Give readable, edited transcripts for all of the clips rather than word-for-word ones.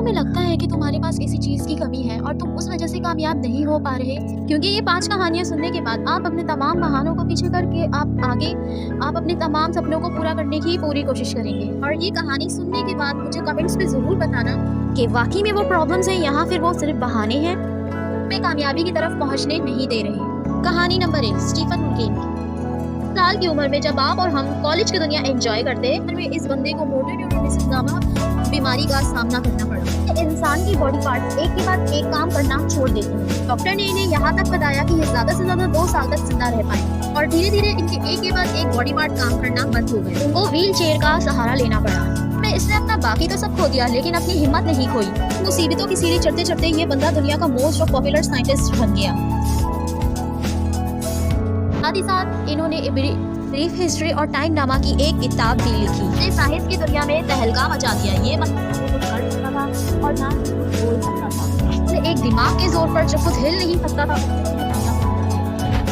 तुम्हें लगता है कि तुम्हारे पास किसी चीज की कमी है और तुम उस वजह से कामयाब नहीं हो पा रहे, क्योंकि ये 5 कहानियां सुनने के बाद आप अपने तमाम बहानों को पीछे करके आप अपने तमाम सपनों को पूरा करने की पूरी कोशिश करेंगे। और ये कहानी सुनने के बाद मुझे कमेंट्स पे जरूर बताना कि वाकई में वो प्रॉब्लम्स हैं या फिर वो सिर्फ बहाने हैं, मैं कामयाबी की तरफ पहुंचने नहीं दे रहे। कहानी नंबर 1, स्टीफन हॉकिंग। साल की उम्र में जब आप और हम कॉलेज की दुनिया एंजॉय करते हैं, हमें इस बंदे को मोटर न्यूरोसिस नामक बीमारी का सामना करना पड़ा। इंसान की बॉडी पार्ट एक के बाद एक काम करना छोड़ देते हैं। डॉक्टर ने इन्हें यहाँ तक बताया कि ये ज्यादा से ज्यादा 2 साल तक जिंदा रह पाए और धीरे धीरे इनके एक के बाद एक बॉडी पार्ट काम करना बंद हो गए। उनको व्हील चेयर का सहारा लेना पड़ा। मैं इसने अपना बाकी तो सब खो दिया लेकिन अपनी हिम्मत नहीं खोई। मुसीबतों की सीढ़ी चढ़ते चढ़ते ये बंदा दुनिया का मोस्ट ऑफ पॉपुलर साइंटिस्ट बन गया। साथ ही साथ इन्होंने ब्रीफ हिस्ट्री और टाइम नामा की एक किताब भी लिखी। ये साहित्य की दुनिया में तहलका मचा दिया। ये बंदा कुछ कर सकता था और ना बोल सकता था। एक दिमाग के जोर पर जो खुद हिल नहीं सकता था।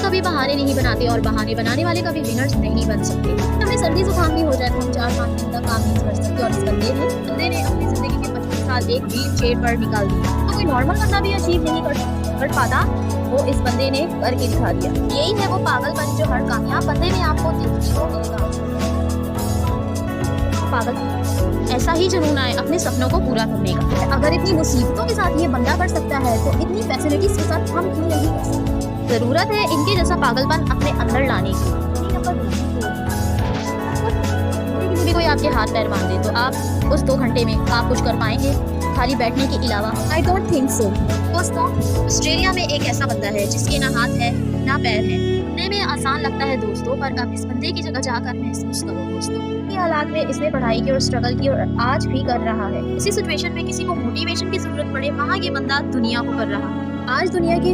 कभी बहाने नहीं बनाते और बहाने बनाने वाले कभी विनर्स नहीं बन सकते। हमें सर्दी जुकाम भी हो जाए तो हम 4-5 दिन तक काम नहीं कर सकते और इस बंदे ने अपनी जिंदगी के 25 साल एक व्हील चेयर पर निकाल दिया। तो कोई नॉर्मल बंदा भी अचीव नहीं कर पाता, वो इस बंदे ने करके दिखा दिया। यही है वो पागलपन जो हर कामयाब बंदे में आपको देखने को मिलेगा। पागल ऐसा ही जुनून आए अपने सपनों को पूरा करने का। अगर इतनी मुसीबतों के साथ ये बंदा कर सकता है तो इतनी फैसिलिटीज के साथ हम क्यों नहीं कर सकते। जरूरत है इनके जैसा पागलपन अपने अंदर लाने की। भी कोई आपके हाथ पैर बांध दे तो आप उस 2 घंटे में आप कुछ कर पाएंगे खाली बैठने के अलावा? I don't think so. दोस्तों, ऑस्ट्रेलिया में एक ऐसा बंदा है जिसके ना हाथ है ना पैर है। सुनने में आसान लगता है दोस्तों, पर अब इस बंदे की जगह जाकर महसूस करो दोस्तों। ये हालात में इसने पढ़ाई की और स्ट्रगल की और आज भी कर रहा है। इसी सिचुएशन में किसी को मोटिवेशन की जरूरत पड़े, वहाँ ये बंदा दुनिया को कर रहा है। आज दुनिया की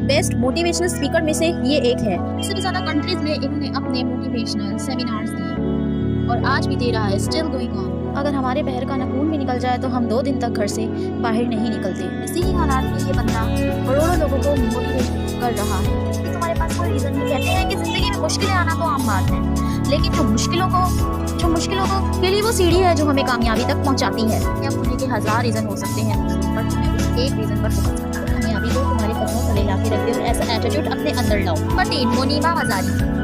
बेस्ट मोटिवेशनल स्पीकर में से ये एक है। इससे भी ज्यादा कंट्रीज में इन्होंने अपने मोटिवेशनल सेमिनार्स दिए और आज भी दे रहा है, स्टिल गोइंग ऑन। अगर हमारे पैर का नखून भी निकल जाए तो हम 2 दिन तक घर से बाहर नहीं निकलते। इसी ही हालात में ये बंदा करोड़ों लोगों को मोटिवेट कर रहा है कि तुम्हारे पास कोई रीजन नहीं। कहते हैं कि जिंदगी में मुश्किलें आना तो आम बात है, लेकिन जो मुश्किलों को के लिए वो सीढ़ी है जो हमें कामयाबी तक पहुंचाती है। या होने के 1000 रीजन हो सकते हैं, पर तुम्हें उस एक रीजन पर फोकस करना है। कामयाबी को तुम्हारे कदमों तले ला के रखते और ऐसा एटीट्यूड अपने अंदर लाओ। नंबर 3, मोनिमा हजारी।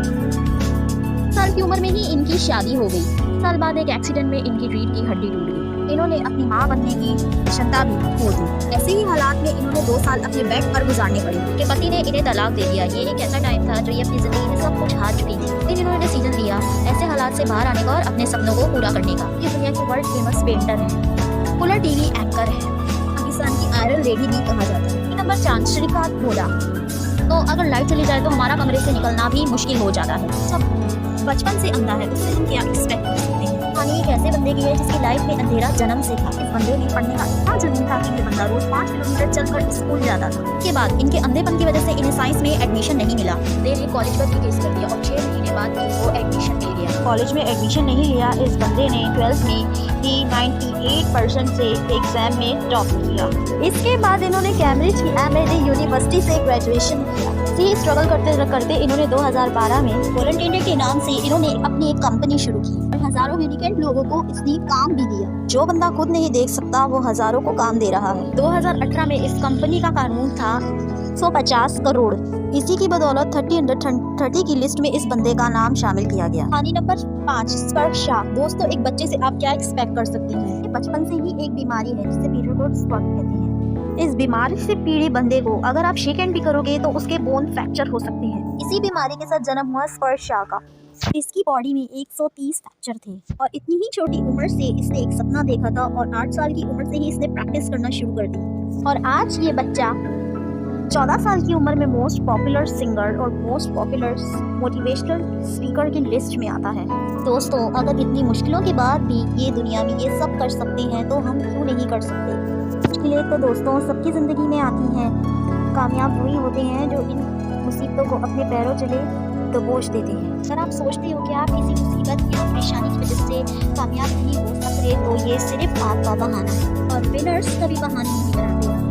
साल की उम्र में ही इनकी शादी हो गई। साल बाद एक एक्सीडेंट में इनकी रीढ़ की हड्डी टूट गई। इन्होंने अपनी मां बनने की क्षमता भी खो दी। ऐसे ही हालात में इन्होंने 2 साल अपने बेड पर गुजारने पड़े। उनके पति ने इन्हें तलाक दे दिया। ये एक ऐसा टाइम था जो ये अपनी जिंदगी में सब कुछ हार चुकी थी। लेकिन इन्होंने डिसीजन लिया ऐसे हालात से बाहर आने का और अपने सपनों को पूरा करने का। ये दुनिया की वर्ल्ड फेमस पेंटर है, पॉपुलर टीवी एंकर है, पाकिस्तान की आयरन लेडी भी कहा जाता है। नंबर 4, श्रीकांत बोरा। तो अगर लाइट चली जाए तो हमारा कमरे से निकलना भी मुश्किल हो जाता है। सब बचपन से अंधा है, उससे हम क्या एक्सपेक्ट कर सकते हैं। कहानी एक ऐसे बंदे की है जिसकी लाइफ में अंधेरा जन्म से था। इस बंदे ने पढ़ने का इतना जुनून था कि ये बंदा रोज 5 किलोमीटर चलकर स्कूल जाता था। इसके बाद इनके अंधेपन की वजह से इन्हें साइंस में एडमिशन नहीं मिला। बंदे ने कॉलेज पर भी केस कर दिया और 6 महीने बाद इनको एडमिशन मिल गया। कॉलेज में एडमिशन नहीं लिया इस बंदे ने 12th में ही 98% से एग्जाम में टॉप किया। इसके बाद इन्होंने कैम्ब्रिज की एमएडी यूनिवर्सिटी से ग्रेजुएशन किया। इसी स्ट्रगल करते इन्होंने 2012 में वॉलंटियर के नाम से इन्होंने अपनी एक कंपनी शुरू की और हजारों हैंडिकैप्ड लोगों को इसने काम भी दिया। जो बंदा खुद नहीं देख सकता वो हजारों को काम दे रहा है। 2018 में इस कंपनी का कानून था 150 करोड़। इसी की बदौलत 30 under 30 की लिस्ट में इस बंदे का नाम शामिल किया गया। कहानी नंबर 5, स्पर्श शाह। दोस्तों, एक बच्चे से आप क्या एक्सपेक्ट कर सकते हैं। बचपन से ही एक बीमारी है जिसे पीटरकोट स्पॉट कहते हैं। इस बीमारी से पीड़ित बंदे को अगर आप शेक हैंड भी करोगे तो उसके बोन फ्रैक्चर हो सकते हैं। इसी बीमारी के साथ जन्म हुआ स्पर्श शाह का। इसकी बॉडी में 130 फ्रैक्चर थे और इतनी ही छोटी उम्र से इसने एक सपना देखा था और 8 साल की उम्र से ही इसने प्रैक्टिस करना शुरू कर दी और आज ये बच्चा 14 साल की उम्र में मोस्ट पॉपुलर सिंगर और मोस्ट पॉपुलर मोटिवेशनल स्पीकर की लिस्ट में आता है। दोस्तों, अगर इतनी मुश्किलों के बाद भी ये दुनिया में ये सब कर सकते हैं तो हम क्यों नहीं कर सकते। मुश्किलें तो दोस्तों सबकी ज़िंदगी में आती हैं। कामयाब वही होते हैं जो इन मुसीबतों को अपने पैरों चले दबोच देते हैं। अगर आप सोचते हो कि आप किसी मुसीबत या परेशानी की वजह से कामयाब नहीं हो सकते तो ये सिर्फ आपका बहाना है और विनर्स कभी बहाने नहीं बनाते।